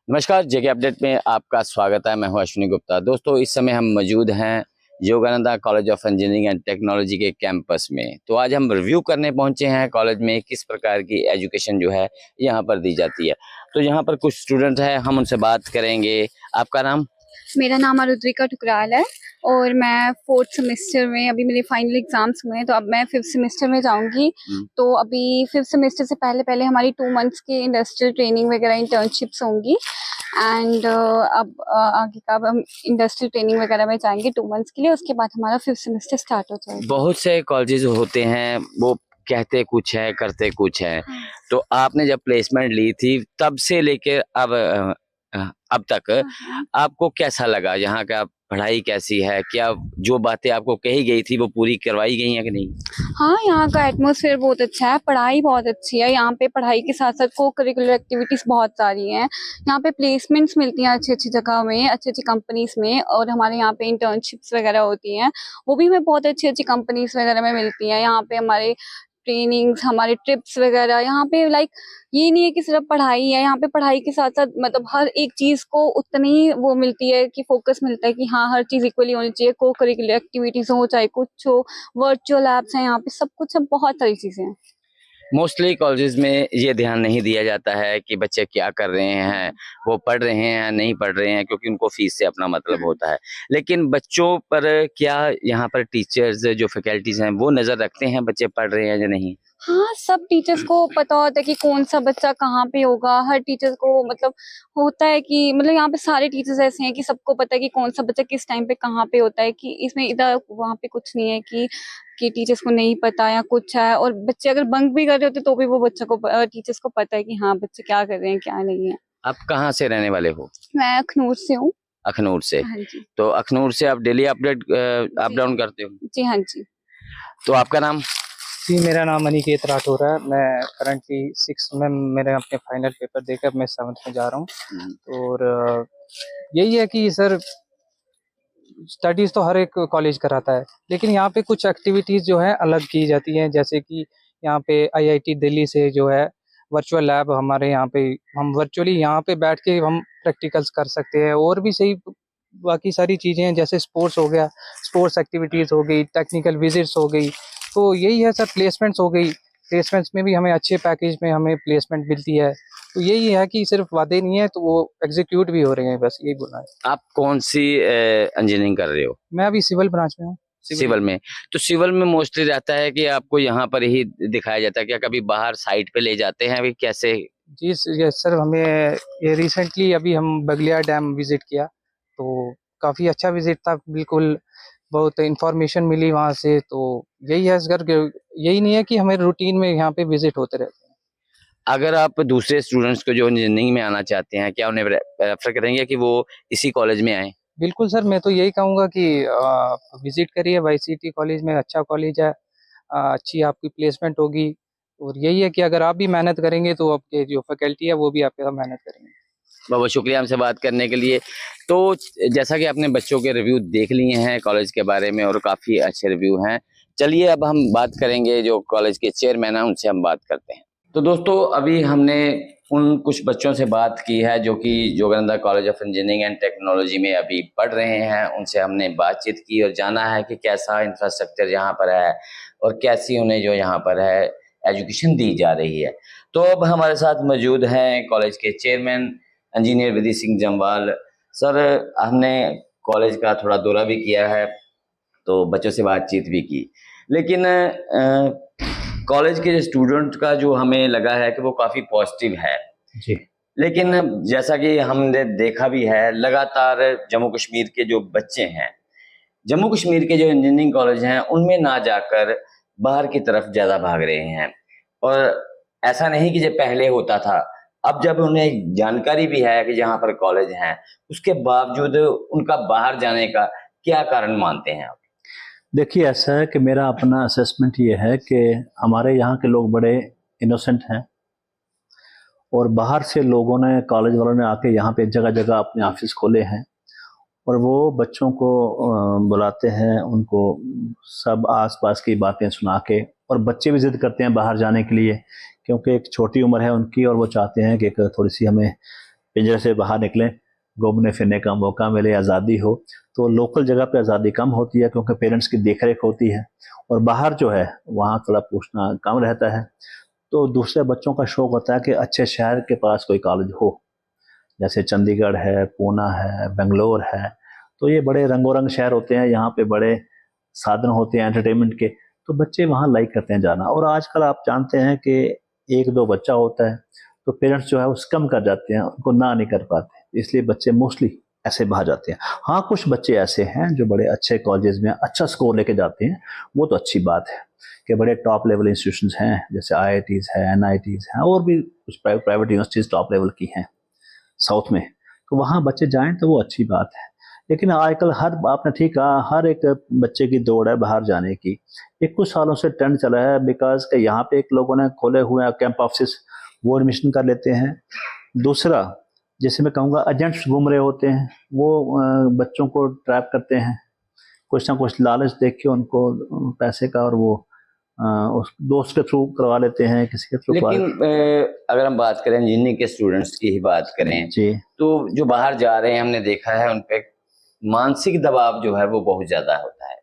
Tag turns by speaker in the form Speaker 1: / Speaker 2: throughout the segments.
Speaker 1: नमस्कार, जेके अपडेट में आपका स्वागत है। मैं हूं अश्विनी गुप्ता। दोस्तों, इस समय हम मौजूद हैं Yogananda college of engineering and technology के कैंपस में। तो आज हम रिव्यू करने पहुंचे हैं कॉलेज में किस प्रकार की एजुकेशन जो है यहाँ पर दी जाती है। तो यहाँ पर कुछ स्टूडेंट हैं, हम उनसे बात करेंगे। आपका नाम?
Speaker 2: मेरा नाम आरुद्रिका ठुकराल है और मैं 4th सेमेस्टर में, अभी मेरे फाइनल एग्जाम्स हुए हैं तो अब मैं 5th सेमेस्टर में जाऊंगी। तो अभी 5th सेमेस्टर से पहले पहले हमारी 2 मंथ्स की इंडस्ट्रियल ट्रेनिंग वगैरह इंटर्नशिप्स होंगी एंड अब आगे का अब हम इंडस्ट्रियल ट्रेनिंग वगैरह में जाएंगे 2 मंथ्स के लिए। उसके बाद हमारा 5th सेमेस्टर स्टार्ट हो जाएगा।
Speaker 1: बहुत से कॉलेजेस होते हैं, वो कहते कुछ है करते कुछ है। तो आपने जब प्लेसमेंट ली थी तब से लेकर अब तक आपको कैसा लगा? यहाँ का पढ़ाई कैसी है? क्या जो बातें आपको कही गई थी वो पूरी करवाई गई हैं कि नहीं?
Speaker 2: हाँ, यहाँ का एटमॉस्फेयर बहुत अच्छा है, पढ़ाई बहुत अच्छी है। यहाँ पे पढ़ाई के साथ साथ को करिकुलर एक्टिविटीज बहुत सारी हैं। यहाँ पे प्लेसमेंट्स मिलती हैं अच्छी अच्छी जगह में, अच्छी अच्छी कंपनीज में, और हमारे यहाँ पे इंटर्नशिप्स वगैरह होती हैं, वो भी हमें बहुत अच्छी अच्छी कंपनीज वगैरह में मिलती हैं। यहाँ पे हमारे ट्रेनिंग्स, हमारे ट्रिप्स वगैरह, यहाँ पे ये नहीं है कि सिर्फ पढ़ाई है। यहाँ पे पढ़ाई के साथ साथ मतलब हर एक चीज को उतनी वो मिलती है कि फोकस मिलता है कि हाँ, हर चीज इक्वली होनी चाहिए। को करिकुलर एक्टिविटीज हो चाहे कुछ हो, वर्चुअल एप्स हैं, यहाँ पे सब कुछ है, बहुत सारी चीजें हैं।
Speaker 1: मोस्टली कॉलेजेस में ये ध्यान नहीं दिया जाता है कि बच्चे क्या कर रहे हैं, वो पढ़ रहे हैं या नहीं पढ़ रहे हैं, क्योंकि उनको फीस से अपना मतलब होता है। लेकिन बच्चों पर क्या यहाँ पर टीचर्स जो फैकल्टीज हैं वो नजर रखते हैं बच्चे पढ़ रहे हैं या नहीं?
Speaker 2: हाँ, सब टीचर्स को पता होता है कि कौन सा बच्चा कहाँ पे होगा। हर टीचर को मतलब होता है कि मतलब यहाँ पे सारे टीचर्स ऐसे हैं कि सबको पता है कि कौन सा बच्चा किस टाइम पे कहाँ पे होता है, कि इसमें इधर वहाँ पे कुछ नहीं है कि टीचर्स को नहीं पता या कुछ है। और बच्चे अगर बंक भी कर रहे होते तो भी वो बच्चे को टीचर्स को पता है कि हाँ, बच्चे क्या कर रहे हैं क्या नहीं है।
Speaker 1: आप कहाँ से रहने वाले हो?
Speaker 2: मैं अखनूर से हूँ।
Speaker 1: अखनूर से।
Speaker 2: हाँ जी।
Speaker 1: तो अखनूर से आप डेली अपडेट अप
Speaker 2: जी
Speaker 1: डाउन करते हो?
Speaker 2: जी। हाँ जी।
Speaker 1: तो आपका नाम?
Speaker 3: जी, मेरा नाम अनिकेत राठौर है। मैं करंटली 6 में मेरे अपने फाइनल पेपर देकर मैं 7th में जा रहा हूँ। और यही है कि सर, स्टडीज़ तो हर एक कॉलेज कराता है, लेकिन यहाँ पे कुछ एक्टिविटीज़ जो है अलग की जाती हैं। जैसे कि यहाँ पे आईआईटी दिल्ली से जो है वर्चुअल लैब, हमारे यहाँ पे हम वर्चुअली यहाँ पे बैठ के हम प्रैक्टिकल्स कर सकते हैं। और भी सही बाकी सारी चीज़ें हैं, जैसे स्पोर्ट्स हो गया, स्पोर्ट्स एक्टिविटीज़ हो गई, टेक्निकल विजिट्स हो गई। तो यही है सर, प्लेसमेंट्स हो गई। प्लेसमेंट्स में भी हमें अच्छे पैकेज में हमें प्लेसमेंट मिलती है। तो यही है कि सिर्फ वादे नहीं है, तो वो एग्जीक्यूट भी हो रहे हैं, बस यही बोलना है।
Speaker 1: आप कौन सी इंजीनियरिंग कर रहे हो?
Speaker 3: मैं अभी सिविल ब्रांच में हूँ।
Speaker 1: सिविल में। तो सिविल में मोस्टली रहता है कि आपको यहाँ पर ही दिखाया जाता है, क्या कभी बाहर साइट पे ले जाते हैं? अभी कैसे?
Speaker 3: जी यस सर, हमें ये रिसेंटली अभी हम बगलिया डैम विजिट किया, तो काफ़ी अच्छा विजिट था। बिल्कुल बहुत इंफॉर्मेशन मिली वहाँ से। तो यही है सर, यही नहीं है कि हमें रूटीन में यहाँ पे विजिट होते रहते हैं।
Speaker 1: अगर आप दूसरे स्टूडेंट्स को जो इंजीनियरिंग में आना चाहते हैं, क्या उन्हें रेफर करेंगे कि वो इसी कॉलेज में आए?
Speaker 3: बिल्कुल सर, मैं तो यही कहूँगा कि विजिट करिए, वाईसीटी कॉलेज में अच्छा कॉलेज है। अच्छी आपकी प्लेसमेंट होगी। और यही है कि अगर आप भी मेहनत करेंगे तो आपके जो फैकल्टी है वो भी आपके साथ मेहनत करेंगे।
Speaker 1: बहुत बहुत शुक्रिया हमसे बात करने के लिए। तो जैसा कि आपने बच्चों के रिव्यू देख लिए हैं कॉलेज के बारे में, और काफ़ी अच्छे रिव्यू हैं। चलिए अब हम बात करेंगे जो कॉलेज के चेयरमैन हैं, उनसे हम बात करते हैं। तो दोस्तों, अभी हमने उन कुछ बच्चों से बात की है जो कि Yogananda college of engineering and technology में अभी पढ़ रहे हैं। उनसे हमने बातचीत की और जाना है कि कैसा इंफ्रास्ट्रक्चर यहाँ पर है और कैसी उन्हें जो यहाँ पर है एजुकेशन दी जा रही है। तो अब हमारे साथ मौजूद हैं कॉलेज के चेयरमैन इंजीनियर विधि सिंह जम्वाल। सर, हमने कॉलेज का थोड़ा दौरा भी किया है, तो बच्चों से बातचीत भी की, लेकिन कॉलेज के स्टूडेंट का जो हमें लगा है कि वो काफ़ी पॉजिटिव है
Speaker 3: जी।
Speaker 1: लेकिन जैसा कि हमने देखा भी है, लगातार जम्मू कश्मीर के जो बच्चे हैं, जम्मू कश्मीर के जो इंजीनियरिंग कॉलेज हैं, उनमें ना जाकर बाहर की तरफ ज़्यादा भाग रहे हैं। और ऐसा नहीं कि जब पहले होता था, अब जब उन्हें जानकारी भी है कि जहाँ पर कॉलेज हैं, उसके बावजूद उनका बाहर जाने का क्या कारण मानते हैं आप?
Speaker 4: देखिए, ऐसा है कि मेरा अपना असेसमेंट ये है कि हमारे यहाँ के लोग बड़े इनोसेंट हैं, और बाहर से लोगों ने, कॉलेज वालों ने आके यहाँ पे जगह जगह अपने ऑफिस खोले हैं, और वो बच्चों को बुलाते हैं, उनको सब आसपास की बातें सुना के, और बच्चे भी जिद करते हैं बाहर जाने के लिए, क्योंकि एक छोटी उम्र है उनकी और वो चाहते हैं कि एक थोड़ी सी हमें पिंजरे से बाहर निकलें, घूमने फिरने का मौका मिले, आज़ादी हो। तो लोकल जगह पे आज़ादी कम होती है क्योंकि पेरेंट्स की देखरेख होती है, और बाहर जो है वहाँ थोड़ा पूछना कम रहता है। तो दूसरे बच्चों का शौक होता है कि अच्छे शहर के पास कोई कॉलेज हो, जैसे चंडीगढ़ है, पूना है, बेंगलोर है। तो ये बड़े रंगोरंग शहर होते हैं, यहाँ पे बड़े साधन होते हैं एंटरटेनमेंट के, तो बच्चे वहाँ लाइक करते हैं जाना। और आजकल आप जानते हैं कि एक दो बच्चा होता है तो पेरेंट्स जो है वो कम कर जाते हैं, उनको ना नहीं कर पाते, इसलिए बच्चे मोस्टली ऐसे बाहर जाते हैं। हाँ, कुछ बच्चे ऐसे हैं जो बड़े अच्छे कॉलेजेस में अच्छा स्कोर लेके जाते हैं, वो तो अच्छी बात है कि बड़े टॉप लेवल इंस्टीट्यूशंस हैं, जैसे IITs हैं, NITs हैं, और भी कुछ प्राइवेट यूनिवर्सिटीज़ टॉप लेवल की हैं साउथ में, तो वहाँ बच्चे जाएं तो वो अच्छी बात है। लेकिन आजकल आपने ठीक कहा, हर एक बच्चे की दौड़ है बाहर जाने की। ये कुछ सालों से ट्रेंड चला है, बिकॉज के यहाँ पे एक लोगों ने खोले हुए हैं कैंप ऑफिस, वो एडमिशन कर लेते हैं। दूसरा, जैसे मैं कहूँगा एजेंट्स घूम रहे होते हैं, वो बच्चों को ट्रैप करते हैं, कुछ ना कुछ लालच देख के उनको पैसे का, और वो उस दोस्त के थ्रू करवा लेते हैं, किसी के थ्रू।
Speaker 1: लेकिन अगर हम बात करें इंजीनियरिंग के स्टूडेंट्स की ही बात करें
Speaker 4: जी,
Speaker 1: तो जो बाहर जा रहे हैं हमने देखा है उन पे मानसिक दबाव जो है वो बहुत ज्यादा होता है।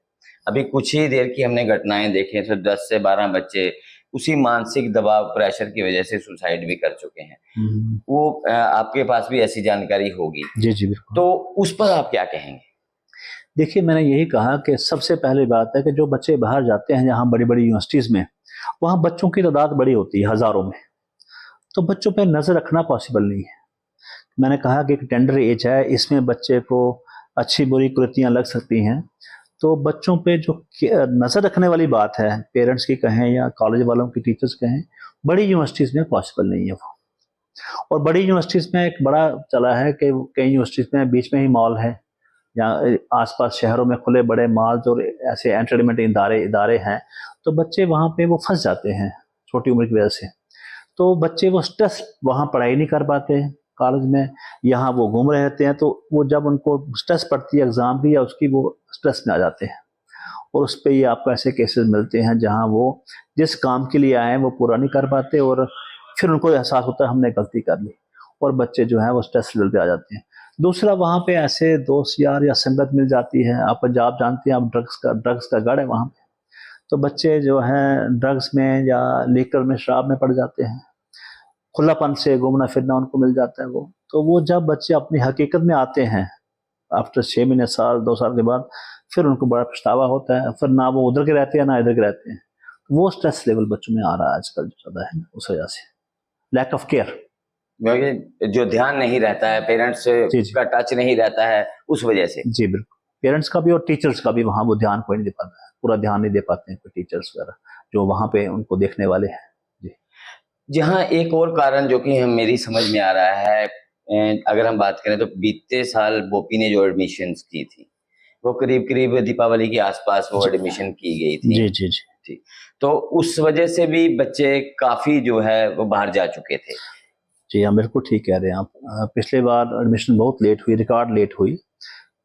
Speaker 1: अभी कुछ ही देर की हमने घटनाएं देखी तो 10 से 12 बच्चे उसी मानसिक दबाव प्रेशर की वजह से सुसाइड भी कर चुके हैं। वो आपके पास भी ऐसी जानकारी होगी।
Speaker 4: जी जी बिल्कुल।
Speaker 1: तो उस पर आप क्या कहेंगे?
Speaker 4: देखिए, मैंने यही कहा कि सबसे पहली बात है कि जो बच्चे बाहर जाते हैं यहाँ बड़ी बड़ी यूनिवर्सिटीज़ में, वहाँ बच्चों की तादाद बड़ी होती है, हज़ारों में, तो बच्चों पर नज़र रखना पॉसिबल नहीं है। मैंने कहा कि एक टेंडर एज है, इसमें बच्चे को अच्छी बुरी कुरीतियाँ लग सकती हैं, तो बच्चों पे जो नज़र रखने वाली बात है, पेरेंट्स की कहें या कॉलेज वालों की, टीचर्स कहें, बड़ी यूनिवर्सिटीज़ में पॉसिबल नहीं है वो। और बड़ी यूनिवर्सिटीज़ में एक बड़ा चला है कि कई यूनिवर्सिटीज़ में बीच में ही मॉल है, या आसपास शहरों में खुले बड़े मॉल्स और ऐसे एंटरटेनमेंट इदारे हैं, तो बच्चे वहाँ पे वो फंस जाते हैं छोटी उम्र की वजह से। तो बच्चे वो स्ट्रेस, वहाँ पढ़ाई नहीं कर पाते कॉलेज में, यहाँ वो घूम रहे होते हैं, तो वो जब उनको स्ट्रेस पड़ती है एग्ज़ाम की या उसकी, वो स्ट्रेस में आ जाते हैं। और उस पर ये आपको ऐसे केसेस मिलते हैं जहाँ वो जिस काम के लिए आए हैं वो पूरा नहीं कर पाते, और फिर उनको एहसास होता है हमने गलती कर ली, और बच्चे जो है वो स्ट्रेस लेवल पे आ जाते हैं। दूसरा, वहाँ पे ऐसे दोस्त यार या संगत मिल जाती है, आप पंजाब जानते हैं, आप ड्रग्स का गढ़ है वहाँ पे, तो बच्चे जो हैं ड्रग्स में या लीकर में, शराब में पड़ जाते हैं। खुलापन से घूमना फिरना उनको मिल जाता है वो, तो वो जब बच्चे अपनी हकीकत में आते हैं आफ्टर 6 महीने, साल, 2 साल के बाद, फिर उनको बड़ा पछतावा होता है, फिर ना वो उधर के रहते हैं ना इधर के रहते हैं। वो स्ट्रेस लेवल बच्चों में आ रहा है आजकल जो ज़्यादा है, उस वजह से लैक ऑफ केयर,
Speaker 1: जो ध्यान नहीं रहता है, पेरेंट्स का टच नहीं रहता है, उस वजह से।
Speaker 4: जी बिल्कुल, पेरेंट्स का भी और टीचर्स का भी, वहाँ वो ध्यान कोई नहीं दे पाता है, पूरा ध्यान नहीं दे पाते हैं कोई टीचर्स वगैरह जो वहाँ पे उनको देखने वाले हैं। जी,
Speaker 1: जहाँ एक और कारण जो कि मेरी समझ में आ रहा है, अगर हम बात करें तो बीते साल बोपी ने जो एडमिशन्स की थी वो करीब दीपावली के आसपास वो एडमिशन की गई थी।
Speaker 4: जी जी जी
Speaker 1: जी, तो उस वजह से भी बच्चे काफी जो है वो बाहर जा चुके थे।
Speaker 4: जी हाँ, बिल्कुल ठीक कह रहे हैं आप। पिछले बार एडमिशन बहुत लेट हुई, रिकॉर्ड लेट हुई,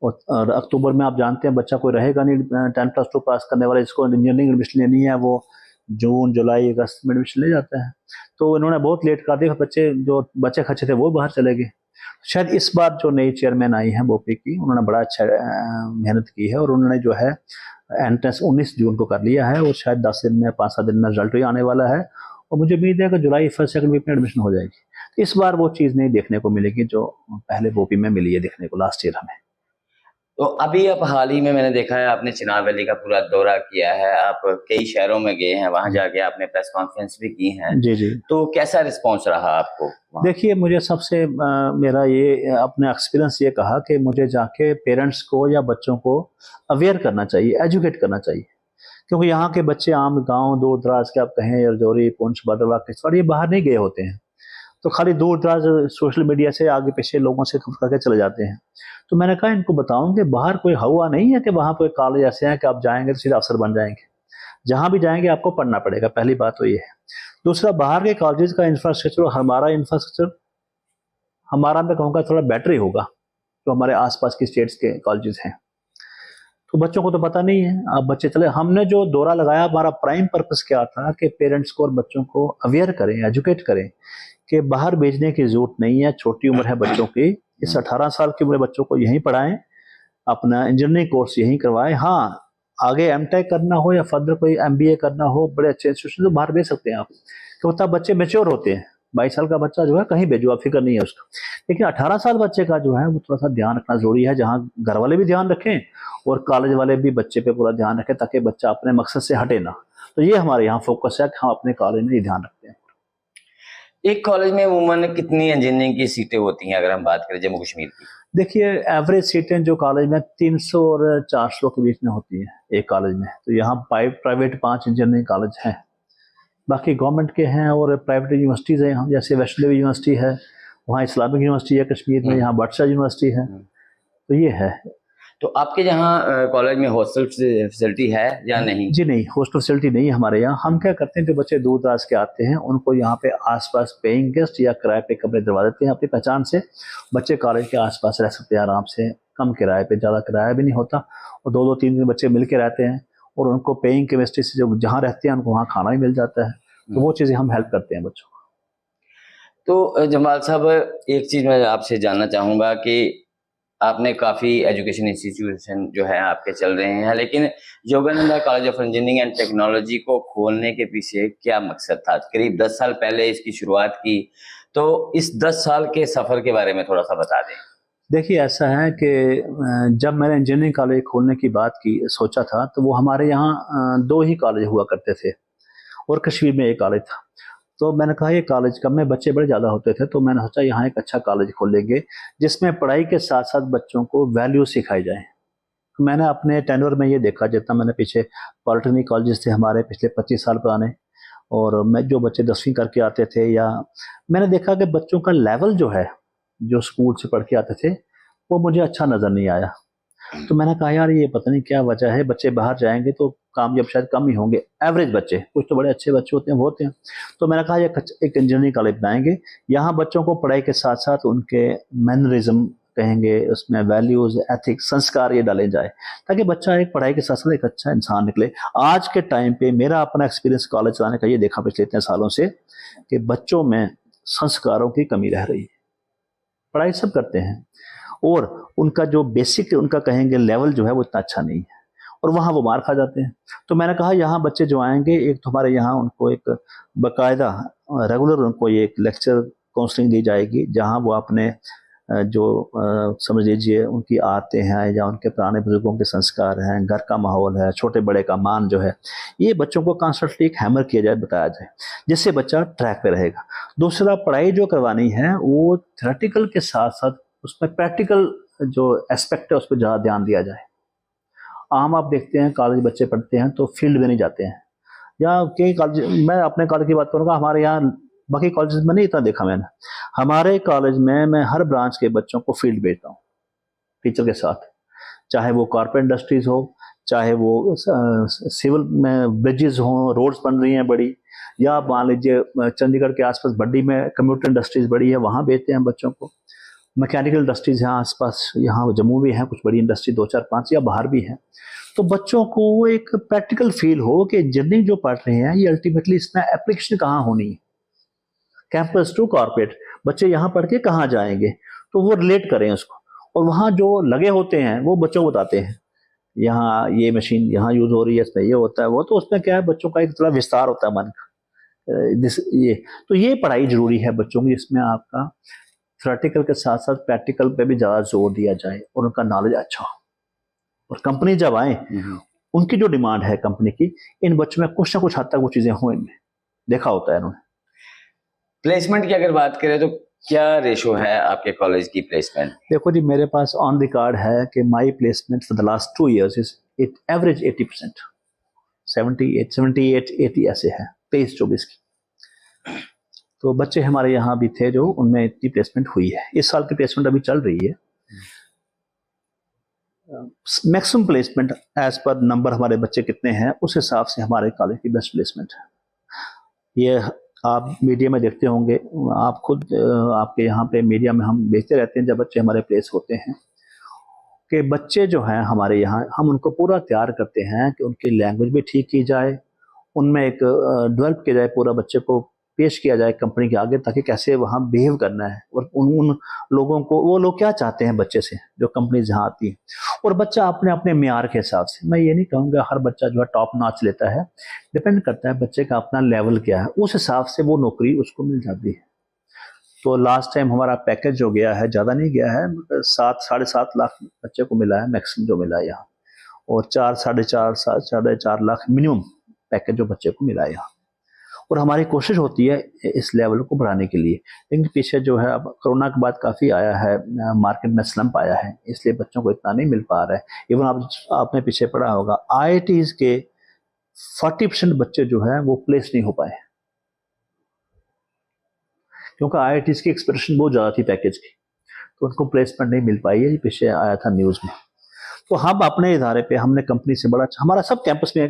Speaker 4: और अक्टूबर में आप जानते हैं बच्चा कोई रहेगा नहीं 10+2 पास करने वाला, जिसको इंजीनियरिंग एडमिशन लेनी है वो जून, जुलाई, अगस्त में एडमिशन ले जाता है। तो इन्होंने बहुत लेट कर दिया, बच्चे जो बच्चे खच्चे थे वो बाहर चले गए। शायद इस बार जो नई चेयरमैन आई हैं बोपी की, उन्होंने बड़ा अच्छा मेहनत की है, और उन्होंने जो है एंट्रेंस 19 जून को कर लिया है, और शायद 10 दिन में, 5-7 दिन में रिजल्ट भी आने वाला है, और मुझे उम्मीद है कि जुलाई 1st-2nd वीक में एडमिशन हो जाएगी। इस बार वो चीज़ नहीं देखने को मिलेगी जो पहले बोपी में मिली है देखने को लास्ट ईयर हमें।
Speaker 1: तो अभी आप हाल ही में मैंने देखा है आपने चिनाब वैली का पूरा दौरा किया है, आप कई शहरों में गए हैं, वहां जाके आपने प्रेस कॉन्फ्रेंस भी की है।
Speaker 4: जी जी।
Speaker 1: तो कैसा रिस्पांस रहा आपको?
Speaker 4: देखिए, मुझे सबसे मेरा ये अपने एक्सपीरियंस ये कहा कि मुझे जाके पेरेंट्स को या बच्चों को अवेयर करना चाहिए, एजुकेट करना चाहिए, क्योंकि यहाँ के बच्चे आम गांव दूर दराज के आप कहें रजौरी, पुंछ, भद्रवाह, किश्तवाड़, ये बाहर नहीं गए होते हैं, तो खाली दूर दराज सोशल मीडिया से आगे पीछे लोगों से करके चले जाते हैं। तो मैंने कहा इनको बताऊं कि बाहर कोई हवा नहीं है कि वहाँ कोई कॉलेज ऐसे हैं कि आप जाएंगे तो सीधा अफसर बन जाएंगे। जहाँ भी जाएंगे आपको पढ़ना पड़ेगा, पहली बात तो ये है। दूसरा, बाहर के कॉलेज का इंफ्रास्ट्रक्चर और हमारा इंफ्रास्ट्रक्चर, हमारा मैं कहूँगा थोड़ा बेटर ही होगा जो हमारे आसपास की स्टेट्स के कॉलेजेस हैं। तो बच्चों को तो पता नहीं है, अब बच्चे चले। हमने जो दौरा लगाया, हमारा प्राइम पर्पस क्या था कि पेरेंट्स को और बच्चों को अवेयर करें, एजुकेट करें कि बाहर भेजने की जरूरत नहीं है, छोटी उम्र है बच्चों की, इस 18 साल की उम्र बच्चों को यहीं पढ़ाएं, अपना इंजीनियरिंग कोर्स यहीं करवाएं। हाँ, आगे एमटेक करना हो या फर्दर कोई एमबीए करना हो बड़े अच्छे इंस्टीट्यूशन तो बाहर भेज सकते हैं आप, तो तब बच्चे मेच्योर होते हैं। 22 साल का बच्चा जो है कहीं भेजो आप, फिक्र नहीं है उसका। लेकिन 18 साल बच्चे का जो है वो थोड़ा सा ध्यान रखना जरूरी है, जहाँ घर वाले भी ध्यान रखें और कॉलेज वाले भी बच्चे पे पूरा ध्यान रखें, ताकि बच्चा अपने मकसद से हटे ना। तो ये हमारे यहाँ फोकस है कि हम अपने कॉलेज में ये ध्यान रखते हैं।
Speaker 1: एक कॉलेज में अमूमन कितनी इंजीनियरिंग की सीटें होती हैं अगर हम बात करें जम्मू कश्मीर की?
Speaker 4: देखिए, एवरेज सीटें जो कॉलेज में 300 और 400 के बीच में होती है एक कॉलेज में। तो यहाँ प्राइवेट 5 इंजीनियरिंग कॉलेज हैं, बाकी गवर्नमेंट के हैं और प्राइवेट यूनिवर्सिटीज़ हैं यहाँ, जैसे वैष्णो देवी यूनिवर्सिटी है, वहाँ इस्लामिक यूनिवर्सिटी है कश्मीर में, यहाँ बटशाह यूनिवर्सिटी है। तो ये है।
Speaker 1: तो आपके यहाँ कॉलेज में हॉस्टल फैसिलिटी है या नहीं?
Speaker 4: जी नहीं, हॉस्टल फैसिलिटी नहीं है हमारे यहाँ। हम क्या करते हैं, जो बच्चे दूर दराज के आते हैं उनको यहाँ पे आसपास पेइंग गेस्ट या किराए पे कमरे दिलवा देते हैं अपनी पहचान से। बच्चे कॉलेज के आसपास रह सकते हैं आराम से, कम किराए पे, ज़्यादा किराया भी नहीं होता, और 2-2 3 बच्चे मिल के रहते हैं, और उनको पेइंग केमिस्ट्री से जो जहाँ रहते हैं उनको वहाँ खाना भी मिल जाता है। तो वो चीज़ें हम हेल्प करते हैं बच्चों को।
Speaker 1: तो जमाल साहब, एक चीज़ मैं आपसे जानना चाहूँगा कि आपने काफ़ी एजुकेशन इंस्टीट्यूशन जो है आपके चल रहे हैं, लेकिन Yogananda college of engineering and technology को खोलने के पीछे क्या मकसद था? करीब 10 साल पहले इसकी शुरुआत की, तो इस 10 साल के सफ़र के बारे में थोड़ा सा बता दें।
Speaker 4: देखिए, ऐसा है कि जब मैंने इंजीनियरिंग कॉलेज खोलने की बात की सोचा था, तो वो हमारे यहाँ 2 ही कॉलेज हुआ करते थे और कश्मीर में एक कॉलेज था। तो मैंने कहा ये कॉलेज कम में बच्चे बड़े ज़्यादा होते थे, तो मैंने सोचा यहाँ एक अच्छा कॉलेज खोलेंगे जिसमें पढ़ाई के साथ साथ बच्चों को वैल्यू सिखाई जाए। तो मैंने अपने टेन्योर में ये देखा, जितना मैंने पीछे पॉलिटेक्निक कॉलेजेस थे हमारे पिछले 25 साल पुराने, और मैं जो बच्चे 10वीं करके आते थे, या मैंने देखा कि बच्चों का लेवल जो है, जो स्कूल से पढ़ के आते थे, वो मुझे अच्छा नज़र नहीं आया। तो मैंने कहा यार ये पता नहीं क्या वजह है, बच्चे बाहर जाएंगे तो कामयाब शायद कम ही होंगे, एवरेज बच्चे, कुछ तो बड़े अच्छे बच्चे होते हैं वो होते हैं। तो मैंने कहा एक इंजीनियरिंग कॉलेज बनाएंगे, यहाँ बच्चों को पढ़ाई के साथ साथ उनके मैनरिज्म कहेंगे, उसमें वैल्यूज, एथिक्स, संस्कार ये डाले जाए, ताकि बच्चा एक पढ़ाई के साथ साथ एक अच्छा इंसान निकले। आज के टाइम पे मेरा अपना एक्सपीरियंस कॉलेज चलाने का ये देखा पिछले इतने सालों से कि बच्चों में संस्कारों की कमी रह रही है। पढ़ाई सब करते हैं और उनका जो बेसिक उनका कहेंगे लेवल जो है वो इतना अच्छा नहीं है, और वहाँ वो मार खा जाते हैं। तो मैंने कहा यहाँ बच्चे जो आएंगे, एक तो हमारे यहाँ उनको एक बाकायदा रेगुलर उनको ये एक लेक्चर काउंसलिंग दी जाएगी, जहाँ वो अपने जो समझ लीजिए उनकी आते हैं या उनके पुराने बुजुर्गों के संस्कार हैं, घर का माहौल है, छोटे बड़े का मान जो है, ये बच्चों को कॉन्स्टेंटली एक हैमर किया जाए, बताया जाए, जिससे बच्चा ट्रैक पे रहेगा। दूसरा, पढ़ाई जो करवानी है वो थ्योरेटिकल के साथ साथ उसमें प्रैक्टिकल जो एस्पेक्ट है उस पर ज़्यादा ध्यान दिया जाए। आम आप देखते हैं कॉलेज बच्चे पढ़ते हैं तो फील्ड में नहीं जाते हैं, या कई कॉलेज, मैं अपने कॉलेज की बात करूँगा, हमारे यहाँ, बाकी कॉलेज में नहीं इतना देखा मैंने, हमारे कॉलेज में मैं हर ब्रांच के बच्चों को फील्ड भेजता हूँ टीचर के साथ, चाहे वो कॉर्पोरेट इंडस्ट्रीज हो, चाहे वो सिविल में ब्रिजेस हों, रोड्स बन रही हैं बड़ी, या मान लीजिए चंडीगढ़ के आसपास बड्डी में कंप्यूटर इंडस्ट्रीज बड़ी है, वहाँ भेजते हैं बच्चों को। मैकेनिकल इंडस्ट्रीज यहाँ आसपास, यहाँ जम्मू भी हैं कुछ बड़ी इंडस्ट्री, 2-4-5, या बाहर भी हैं। तो बच्चों को एक प्रैक्टिकल फील हो कि इंजीनियरिंग जो पढ़ रहे हैं ये अल्टीमेटली इसमें एप्लीकेशन कहाँ होनी है, कैंपस टू कॉर्पोरेट, बच्चे यहाँ पढ़ के कहाँ जाएंगे, तो वो रिलेट करें उसको, और वहाँ जो लगे होते हैं वो बच्चों को बताते हैं, यहाँ ये मशीन यहाँ यूज हो रही है, इसमें ये होता है वो, तो उसमें क्या है, बच्चों का एक थोड़ा विस्तार होता है मन का। ये तो ये पढ़ाई जरूरी है बच्चों की, इसमें आपका थ्योरेटिकल के साथ साथ प्रैक्टिकल पे भी ज़्यादा जोर दिया जाए और उनका नॉलेज अच्छा हो। और कंपनी जब आए, उनकी जो डिमांड है कंपनी की, इन बच्चों में कुछ ना कुछ हद तक वो चीज़ें हो, इनमें देखा होता है इन्होंने।
Speaker 1: प्लेसमेंट की अगर बात करें तो क्या रेशो है आपके कॉलेज की प्लेसमेंट?
Speaker 4: देखो जी, मेरे पास ऑन रिकॉर्ड है कि माई placement for the last 2 years is average 80%, 78-80 ऐसे है 23-24 की। तो बच्चे हमारे यहाँ भी थे जो उनमें इतनी प्लेसमेंट हुई है। इस साल की प्लेसमेंट अभी चल रही है। मैक्सिमम प्लेसमेंट एज पर नंबर हमारे बच्चे कितने हैं उस हिसाब से हमारे कॉलेज की बेस्ट प्लेसमेंट है। ये आप मीडिया में देखते होंगे, आप खुद आपके यहाँ पे मीडिया में हम देखते रहते हैं जब बच्चे हमारे प्लेस होते हैं, कि बच्चे जो हैं हमारे यहाँ, हम उनको पूरा तैयार करते हैं कि उनकी लैंग्वेज भी ठीक की जाए, उनमें एक डेवलप किया जाए पूरा बच्चे को पेश किया जाए कंपनी के आगे, ताकि कैसे वहाँ बिहेव करना है और उन लोगों को, वो लोग क्या चाहते हैं बच्चे से जो कंपनी जहाँ आती है, और बच्चा अपने अपने मेयार के हिसाब से। मैं ये नहीं कहूँगा हर बच्चा जो है टॉप नॉच लेता है, डिपेंड करता है बच्चे का अपना लेवल क्या है, उस हिसाब से वो नौकरी उसको मिल जाती है। तो लास्ट टाइम हमारा पैकेज जो गया है, ज़्यादा नहीं गया है, 7-7.5 लाख बच्चे को मिला है मैक्सिमम जो मिला है यहाँ, और 4-4.5 लाख मिनिमम पैकेज जो बच्चे को मिला है यहाँ। और हमारी कोशिश होती है इस लेवल को बढ़ाने के लिए, लेकिन पीछे जो है अब कोरोना के बाद काफ़ी आया है, मार्केट में स्लम्प आया है, इसलिए बच्चों को इतना नहीं मिल पा रहा है। इवन आपने पीछे पढ़ा होगा IITs के 40% बच्चे जो है वो प्लेस नहीं हो पाए, क्योंकि IITs की एक्सपेक्टेशन बहुत ज़्यादा थी पैकेज की, तो उनको प्लेसमेंट नहीं मिल पाई है। ये पीछे आया था न्यूज़ में। तो हम अपने इदारे पे हमने कंपनी से बड़ा, हमारा सब कैंपस में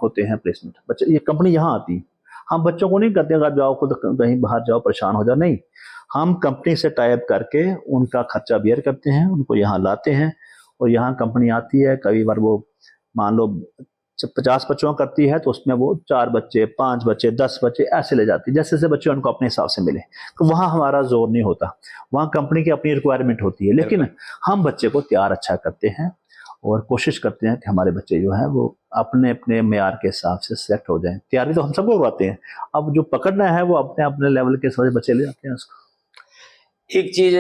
Speaker 4: होते हैं प्लेसमेंट बच्चे, ये कंपनी यहाँ आती है। हम बच्चों को नहीं कहते हैं जाओ खुद कहीं बाहर जाओ परेशान हो जाओ, नहीं, हम कंपनी से टाई अप करके उनका खर्चा बेयर करते हैं, उनको यहाँ लाते हैं, और यहाँ कंपनी आती है। कई बार वो मान लो 50 बच्चों करती है, तो उसमें वो 4 बच्चे, 5 बच्चे, 10 बच्चे ऐसे ले जाती है, जैसे जैसे बच्चे उनको अपने हिसाब से मिले। तो वहाँ हमारा जोर नहीं होता, वहाँ कंपनी की अपनी रिक्वायरमेंट होती है, लेकिन हम बच्चे को तैयार अच्छा करते हैं और कोशिश करते हैं कि हमारे बच्चे जो हैं वो अपने अपने मेयार के हिसाब से सेलेक्ट हो जाएं। तैयारी तो हम सबको करवाते हैं, अब जो पकड़ना है वो अपने अपने लेवल के सारे बच्चे ले जाते हैं उसको।
Speaker 1: एक चीज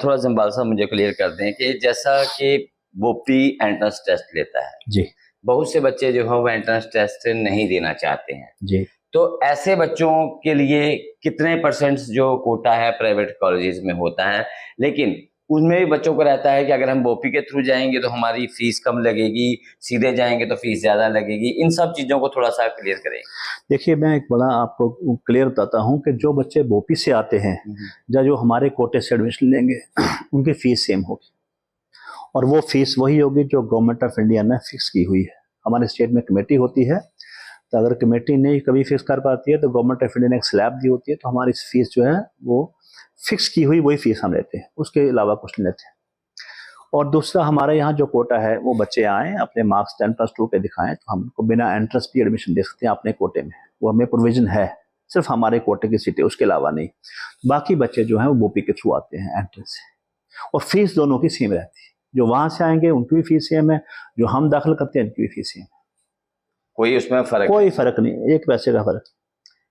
Speaker 1: थोड़ा जम्बाल साहब मुझे क्लियर कर दें कि जैसा कि वो प्री एंट्रेंस टेस्ट लेता है
Speaker 4: जी,
Speaker 1: बहुत से बच्चे जो है वो एंट्रेंस टेस्ट नहीं देना चाहते हैं
Speaker 4: जी,
Speaker 1: तो ऐसे बच्चों के लिए कितने % जो कोटा है प्राइवेट कॉलेजेस में होता है, लेकिन उसमें भी बच्चों को रहता है कि अगर हम बोपी के थ्रू जाएंगे तो हमारी फीस कम लगेगी, सीधे जाएंगे तो फीस ज्यादा लगेगी, इन सब चीजों को थोड़ा सा क्लियर करें।
Speaker 4: देखिए मैं एक बड़ा आपको क्लियर बताता हूँ कि जो बच्चे बोपी से आते हैं या जो हमारे कोटे से एडमिशन लेंगे उनकी फीस सेम होगी, और वो फीस वही होगी जो गवर्नमेंट ऑफ इंडिया ने फिक्स की हुई है। हमारे स्टेट में कमेटी होती है, तो अगर कमेटी नहीं कभी फिक्स कर पाती है तो गवर्नमेंट ऑफ इंडिया ने एक स्लैब दी होती है, तो हमारी फीस जो है वो फिक्स की हुई वही फीस हम लेते हैं, उसके अलावा कुछ नहीं लेते हैं। और दूसरा हमारे यहाँ जो कोटा है, वो बच्चे आएँ अपने मार्क्स 10+2 के दिखाएं तो हमको बिना एंट्रेंस भी एडमिशन दे सकते हैं अपने कोटे में, वो हमें प्रोविजन है, सिर्फ हमारे कोटे की सीटें, उसके अलावा नहीं। बाकी बच्चे जो हैं वो बोपी के थ्रू आते हैं एंट्रेंस से, और फीस दोनों की सेम रहती है। जो वहाँ से आएंगे उनकी भी फीस सेम है, जो हम दाखिल करते हैं उनकी भी फीस सेम है,
Speaker 1: कोई उसमें
Speaker 4: कोई फर्क नहीं, 1 पैसे का फर्क।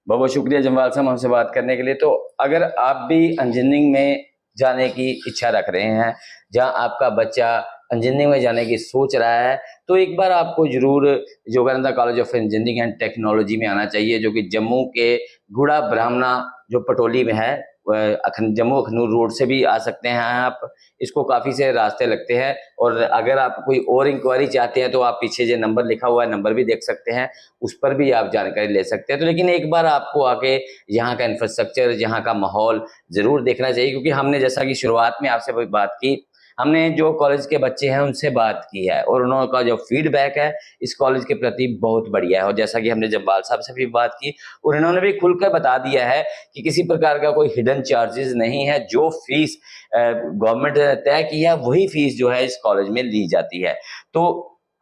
Speaker 1: बहुत बहुत शुक्रिया जम्बाल साहब हमसे बात करने के लिए। तो अगर आप भी इंजीनियरिंग में जाने की इच्छा रख रहे हैं, जहां आपका बच्चा इंजीनियरिंग में जाने की सोच रहा है, तो एक बार आपको जरूर Yogananda college of engineering and technology में आना चाहिए, जो कि जम्मू के गुड़ा ब्राह्मणा जो पटोली में है, जम्मू अखनूर रोड से भी आ सकते हैं आप, इसको काफ़ी से रास्ते लगते हैं। और अगर आप कोई और इंक्वायरी चाहते हैं तो आप पीछे जो नंबर लिखा हुआ है नंबर भी देख सकते हैं, उस पर भी आप जानकारी ले सकते हैं। तो लेकिन एक बार आपको आके यहाँ का इंफ्रास्ट्रक्चर, यहाँ का माहौल ज़रूर देखना चाहिए, क्योंकि हमने जैसा कि शुरुआत में आपसे बात की, हमने जो कॉलेज के बच्चे हैं उनसे बात की है और उन्होंने का जो फीडबैक है इस कॉलेज के प्रति बहुत बढ़िया है। और जैसा कि हमने जब्बाल साहब से भी बात की और इन्होंने भी खुलकर बता दिया है कि किसी प्रकार का कोई हिडन चार्जेस नहीं है, जो फीस गवर्नमेंट ने तय की है वही फीस जो है इस कॉलेज में ली जाती है। तो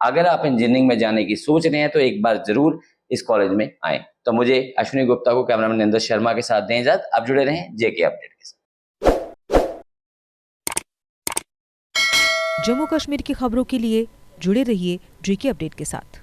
Speaker 1: अगर आप इंजीनियरिंग में जाने की सोच रहे हैं तो एक बार जरूर इस कॉलेज में आए। तो मुझे अश्विनी गुप्ता को, कैमरामैन नरेंद्र शर्मा के साथ दें इजाजत। आप जुड़े रहें जेके अपडेट के साथ।
Speaker 5: जम्मू कश्मीर की खबरों के लिए जुड़े रहिए जेके अपडेट के साथ।